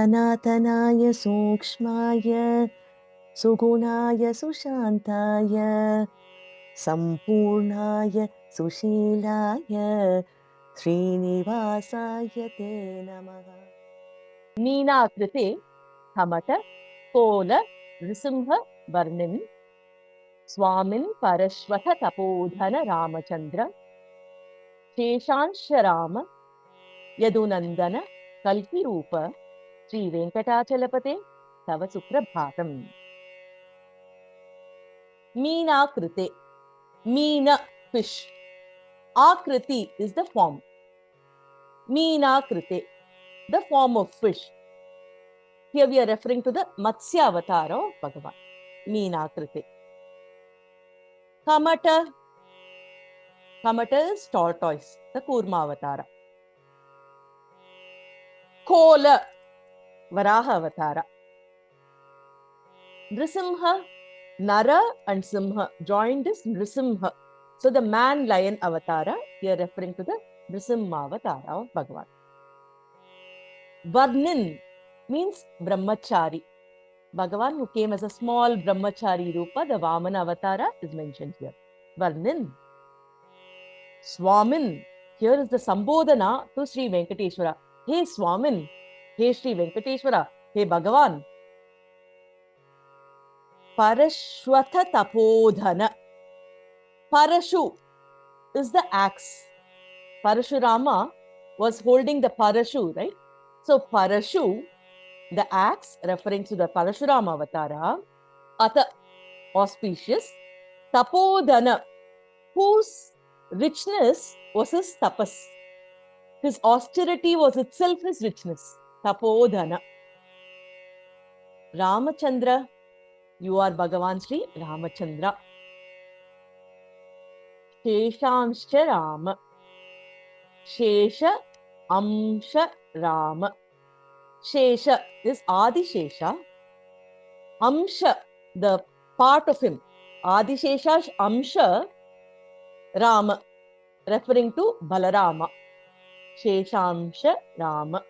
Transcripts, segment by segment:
सनातनाय सूक्ष्माय सुगुणाय सुशान्ताय सम्पूर्णाय सुशीलाय श्रीनिवासाय ते नमः। मीनाकृते कमट कोल नृसिंह वर्णिन् स्वामिन् परश्वथ तपोधन रामचन्द्र शेषांश राम यदुनन्दन कल्कि रूप श्री वेंकटाचलपते तव सुप्रभातम्। मीनाकृते, Meena, fish. Akriti is the form. Meenakrite, the form of fish. Here we are referring to the Matsya Avatara of Bhagavan. Meenakrite. Kamata. Kamata is tortoise, the Kurma Avatara. Kola, Varaha Avatara. Nrisimha, Nara and Simha joined is Nrisimha. So the man-lion Avatara, we are referring to the Nrisimha Avatara of Bhagavan. Varnin means Brahmachari. Bhagavan, who came as a small Brahmachari Rupa, the Vamana Avatara, is mentioned here. Varnin. Swamin. Here is the Sambodhana to Sri Venkateshwara. Hey Swamin. Hey Sri Venkateshwara. Hey Bhagavan. Parashwatha Tapodhana. Parashu is the axe. Parashurama was holding the parashu, right? So Parashu, the axe, referring to the Parashurama Avatara, Atha, auspicious, Tapodhana, whose richness was his tapas. His austerity was itself his richness. Tapodhana. Ramachandra, you are Bhagavan Sri Ramachandra. Sheshansha Rama. Shesha Amsha Rama. Shesha is Adi Shesha. Amsha, the part of him. Adi Shesha Amsha Rama, referring to Balarama. Sheshamsha Rama.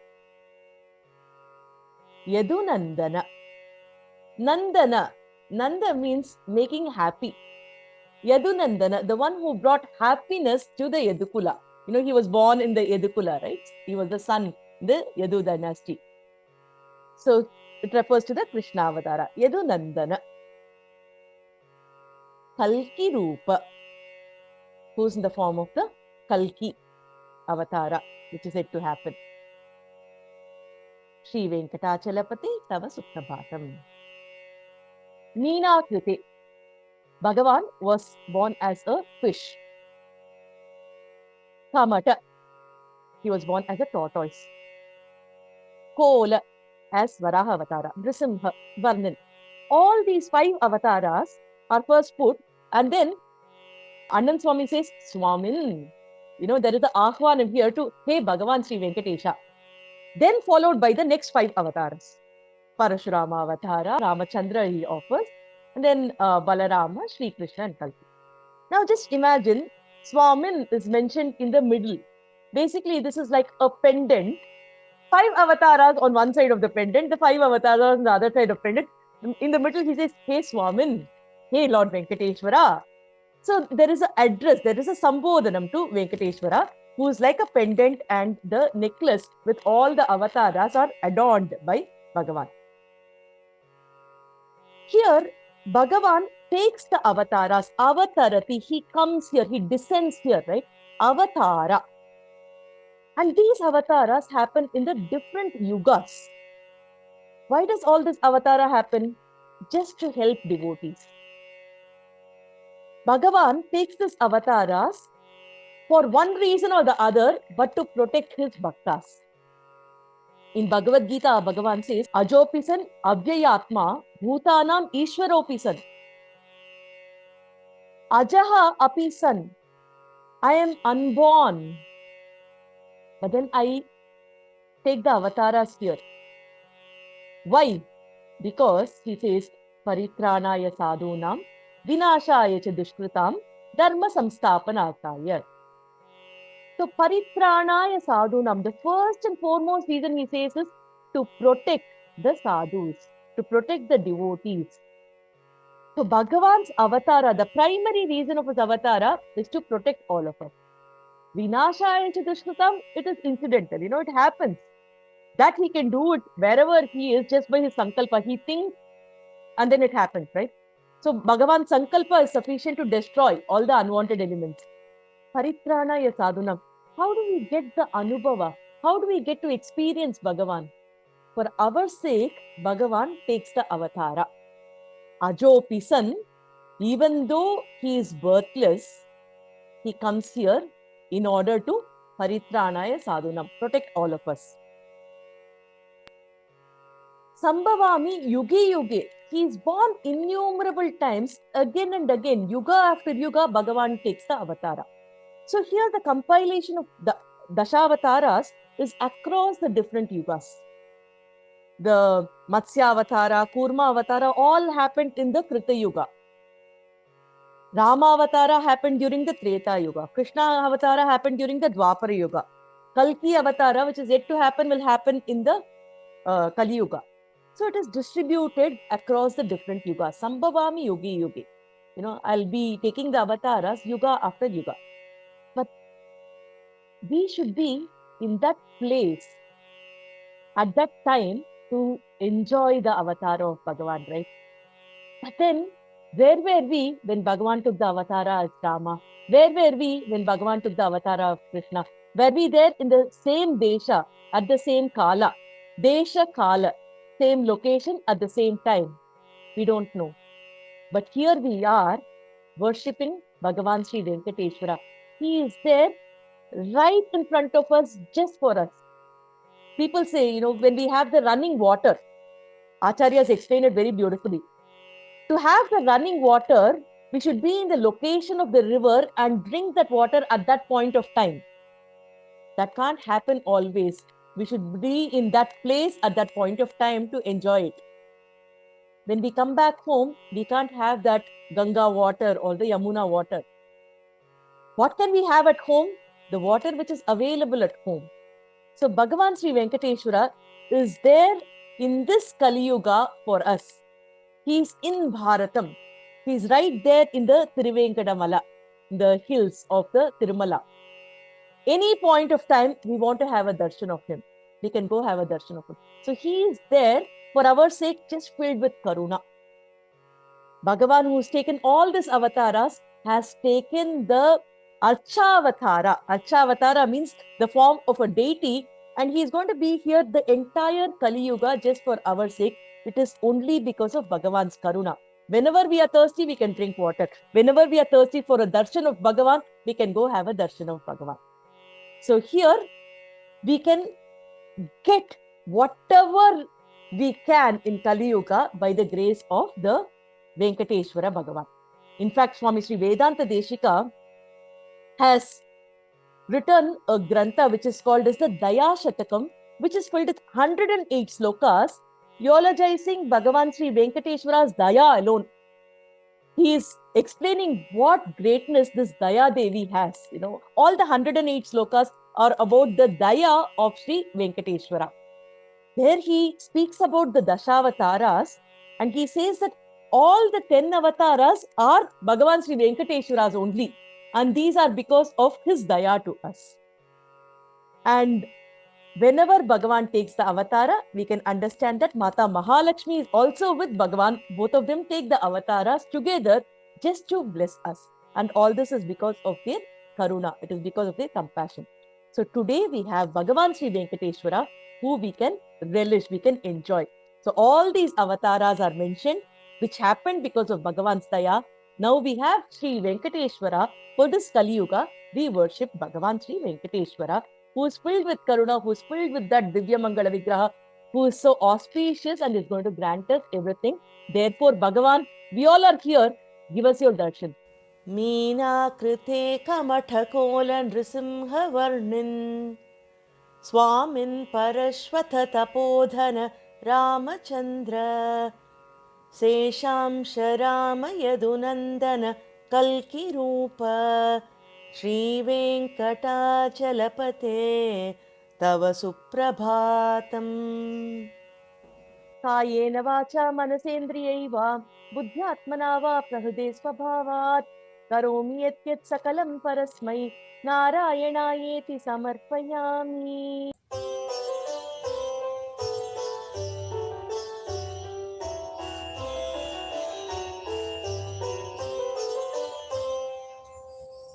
Yadunandana. Nandana. Nanda means making happy. Yadunandana, the one who brought happiness to the Yadukula. You know, he was born in the Yadukula, right? He was the son in the Yadu dynasty. So it refers to the Krishna Avatara. Yadunandana. Kalki Rupa, who's in the form of the Kalki Avatara, which is yet to happen. Sri Venkatachalapati Tava Suprabhatam. Meenakrite. Bhagavan was born as a fish. Kamata. He was born as a tortoise. Kola as Varaha Avatara. Nrisimha, Varnin. All these 5 avatars are first put, and then Anand Swami says, Swamin. You know, there is the Ahvanam here to, hey Bhagavan Sri Venkatesha. Then followed by the next 5 avatars. Parashurama Avatara, Ramachandra he offers, and then Balarama, Shree Krishna and Kalki. Now just imagine, Swamin is mentioned in the middle. Basically, this is like a pendant. 5 avatars on one side of the pendant, the 5 avatars on the other side of the pendant. In the middle, he says, hey Swamin, hey Lord Venkateshwara. So there is an address, there is a Sambodhanam to Venkateshwara, who is like a pendant, and the necklace with all the avatars are adorned by Bhagavan. Here, Bhagavan takes the avatars, avatarati, he comes here, he descends here, right? Avatara. And these avatars happen in the different yugas. Why does all this avatara happen? Just to help devotees. Bhagavan takes these avatars for one reason or the other, but to protect his bhaktas. In Bhagavad Gita, Bhagavan says, Ajopisan Avyayatma Bhutanam Ishwaropisan. Ajaha Apisan. I am unborn. But then I take the avatars here. Why? Because he says, Paritranaya sadhunam, vinashaya cha dushkritam, dharma samstapanakaya. So, Paritranaya sadhunam, the first and foremost reason he says is to protect the sadhus, to protect the devotees. So Bhagavan's avatara, the primary reason of his avatara is to protect all of us. Vinashaya Dushkritam, it is incidental, it happens. That he can do it wherever he is just by his sankalpa. He thinks and then it happens, right? So Bhagavan's sankalpa is sufficient to destroy all the unwanted elements. Paritranaya sadhunam. How do we get the anubhava? How do we get to experience Bhagavan? For our sake, Bhagavan takes the avatara. Ajopi san, even though he is birthless, he comes here in order to paritranaya sadhunam, protect all of us. Sambhavami yugi yuge. He is born innumerable times, again and again, yuga after yuga, Bhagavan takes the avatara. So here the compilation of the Dashavataras is across the different yugas. The Matsya Avatara, Kurma Avatara all happened in the Krita Yuga. Rama Avatara happened during the Treta Yuga. Krishna Avatara happened during the Dwapara Yuga. Kalki Avatara, which is yet to happen, will happen in the Kali Yuga. So it is distributed across the different yugas. Sambhavami yugi yugi. I'll be taking the avatars yuga after yuga. But we should be in that place at that time to enjoy the avatar of Bhagavan, right? But then, where were we when Bhagavan took the avatara as Rama? Where were we when Bhagavan took the avatara of Krishna? Were we there in the same desha, at the same kala? Desha kala, same location at the same time? We don't know. But here we are worshipping Bhagavan Sri Venkateshwara. He is there right in front of us, just for us. People say, when we have the running water, Acharyas explain it very beautifully. To have the running water, we should be in the location of the river and drink that water at that point of time. That can't happen always. We should be in that place at that point of time to enjoy it. When we come back home, we can't have that Ganga water or the Yamuna water. What can we have at home? The water which is available at home. So Bhagavan Sri Venkateshwara is there in this Kali Yuga for us. He is in Bharatam. He is right there in the Thiruvenkadamala, the hills of the Tirumala. Any point of time, we want to have a darshan of him. We can go have a darshan of him. So he is there for our sake, just filled with karuna. Bhagavan, who's taken all these avatars, has taken the Archavatara. Archavatara means the form of a deity, and he is going to be here the entire Kali Yuga just for our sake. It is only because of Bhagavan's karuna. Whenever we are thirsty, we can drink water. Whenever we are thirsty for a darshan of Bhagavan, we can go have a darshan of Bhagavan. So here, we can get whatever we can in Kali Yuga by the grace of the Venkateshwara Bhagavan. In fact, Swami Sri Vedanta Deshika has written a grantha which is called as the Daya Shatakam, which is filled with 108 slokas, eulogizing Bhagavan Sri Venkateshwara's Daya alone. He is explaining what greatness this Daya Devi has. All the 108 slokas are about the Daya of Sri Venkateshwara. There he speaks about the Dashavataras, and he says that all the 10 avatars are Bhagavan Sri Venkateshwara's only. And these are because of his daya to us. And whenever Bhagavan takes the avatara, we can understand that Mata Mahalakshmi is also with Bhagavan. Both of them take the avatars together just to bless us. And all this is because of their karuna. It is because of their compassion. So today we have Bhagavan Sri Venkateshwara, who we can relish, we can enjoy. So all these avatars are mentioned, which happened because of Bhagavan's daya. Now we have Sri Venkateshwara. For this Kali Yuga, we worship Bhagavan Sri Venkateshwara, who is filled with karuna, who is filled with that Divya Mangala Vigraha, who is so auspicious and is going to grant us everything. Therefore, Bhagavan, we all are here. Give us your darshan. Meena krite kamathakola nrisimha varnin Swamin parashvata tapodhana Ramachandra Seshamsha Rama Yadunandana Kalki Rupa Sri Venkatachalapate तव सुप्रभातम्। कायेन वाचा मनसेन्द्रियैर्वा बुद्ध्यात्मना वा प्रहृदे स्वभावात् करोमि यत् सकलं परस्मै नारायणायेति समर्पयामि।